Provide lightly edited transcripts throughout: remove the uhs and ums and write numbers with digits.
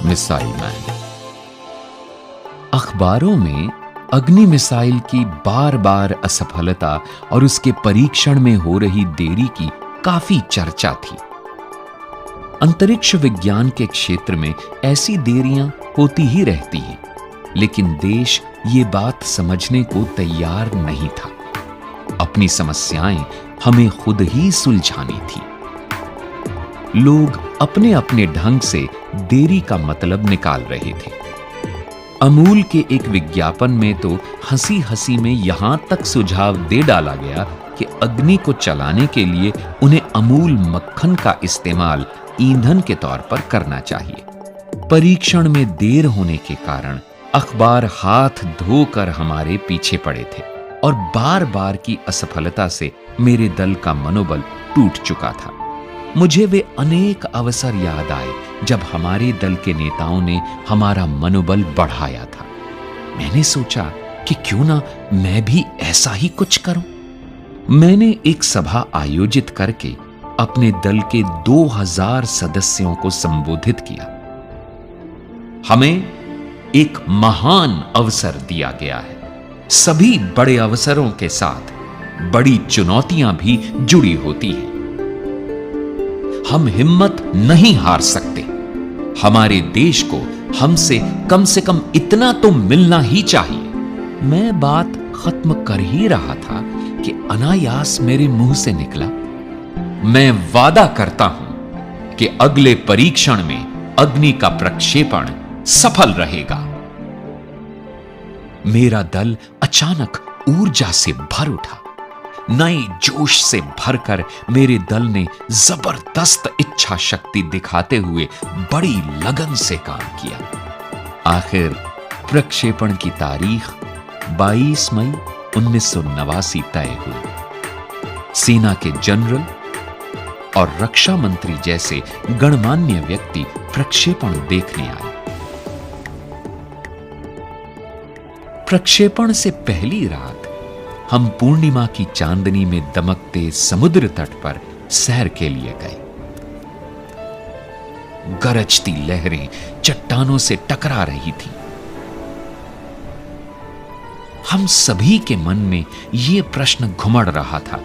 Missile man. अखबारों में अग्नि मिसाइल की बार बार असफलता और उसके परीक्षण में हो रही देरी की काफी चर्चा थी। अंतरिक्ष विज्ञान के क्षेत्र में ऐसी देरियां होती ही रहती हैं, लेकिन देश ये बात समझने को तैयार नहीं था। अपनी समस्याएं हमें खुद ही सुलझानी थी। लोग अपने अपने ढंग से देरी का मतलब निकाल रहे थे। अमूल के एक विज्ञापन में तो हंसी हंसी में यहां तक सुझाव दे डाला गया कि अग्नि को चलाने के लिए उन्हें अमूल मक्खन का इस्तेमाल ईंधन के तौर पर करना चाहिए। परीक्षण में देर होने के कारण अखबार हाथ धोकर हमारे पीछे पड़े थे और बार बार की असफलता से मेरे दल का मनोबल टूट चुका था। मुझे वे अनेक अवसर याद आए जब हमारे दल के नेताओं ने हमारा मनोबल बढ़ाया था। मैंने सोचा कि क्यों ना मैं भी ऐसा ही कुछ करूं। मैंने एक सभा आयोजित करके अपने दल के 2000 सदस्यों को संबोधित किया। हमें एक महान अवसर दिया गया है। सभी बड़े अवसरों के साथ बड़ी चुनौतियां भी जुड़ी होती हैं। हम हिम्मत नहीं हार सकते। हमारे देश को हमसे कम से कम इतना तो मिलना ही चाहिए। मैं बात खत्म कर ही रहा था कि अनायास मेरे मुंह से निकला, मैं वादा करता हूं कि अगले परीक्षण में अग्नि का प्रक्षेपण सफल रहेगा। मेरा दल अचानक ऊर्जा से भर उठा। नए जोश से भरकर मेरे दल ने जबरदस्त इच्छा शक्ति दिखाते हुए बड़ी लगन से काम किया। आखिर प्रक्षेपण की तारीख 22 मई 1989 तय हुई। सेना के जनरल और रक्षा मंत्री जैसे गणमान्य व्यक्ति प्रक्षेपण देखने आए। प्रक्षेपण से पहली रात हम पूर्णिमा की चांदनी में दमकते समुद्र तट पर सैर के लिए गए। गरजती लहरें चट्टानों से टकरा रही थी। हम सभी के मन में यह प्रश्न घुमड़ रहा था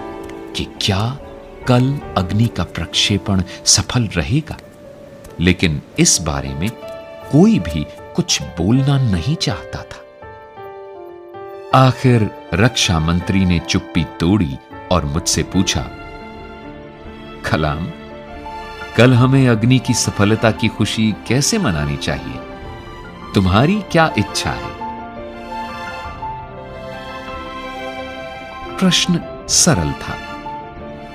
कि क्या कल अग्नि का प्रक्षेपण सफल रहेगा, लेकिन इस बारे में कोई भी कुछ बोलना नहीं चाहता था। आखिर रक्षा मंत्री ने चुप्पी तोड़ी और मुझसे पूछा, कलाम, कल हमें अग्नि की सफलता की खुशी कैसे मनानी चाहिए? तुम्हारी क्या इच्छा है? प्रश्न सरल था,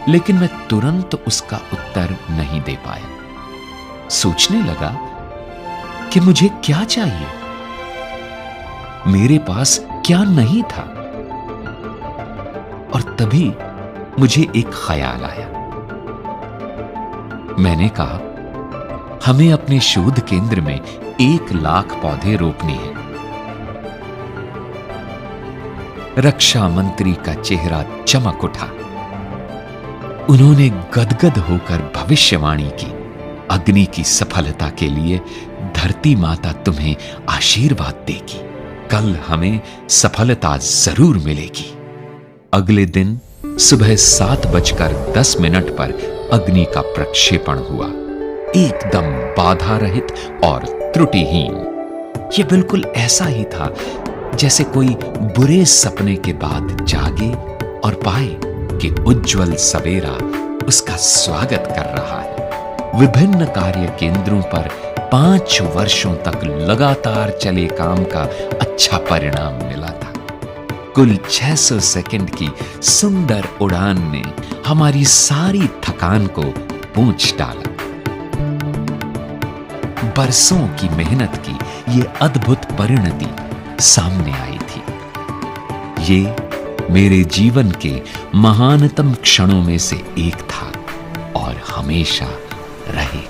लेकिन मैं तुरंत उसका उत्तर नहीं दे पाया। सोचने लगा कि मुझे क्या चाहिए। मेरे पास क्या नहीं था। और तभी मुझे एक ख्याल आया। मैंने कहा, हमें अपने शोध केंद्र में 1 लाख पौधे रोपने हैं। रक्षा मंत्री का चेहरा चमक उठा। उन्होंने गदगद होकर भविष्यवाणी की, अग्नि की सफलता के लिए धरती माता तुम्हें आशीर्वाद देगी। कल हमें सफलता जरूर मिलेगी। अगले दिन सुबह 7:10 पर अग्नि का प्रक्षेपण हुआ, एकदम बाधा रहित और त्रुटिहीन। यह बिल्कुल ऐसा ही था जैसे कोई बुरे सपने के बाद जागे और पाए कि उज्जवल सवेरा उसका स्वागत कर रहा है। विभिन्न कार्य केंद्रों पर 5 वर्षों तक लगातार चले काम का अच्छा परिणाम मिला था। कुल 600 सेकंड की सुंदर उड़ान ने हमारी सारी थकान को पोंछ डाला। बरसों की मेहनत की ये अद्भुत परिणति सामने आई थी। ये मेरे जीवन के महानतम क्षणों में से एक था और हमेशा रहेगा।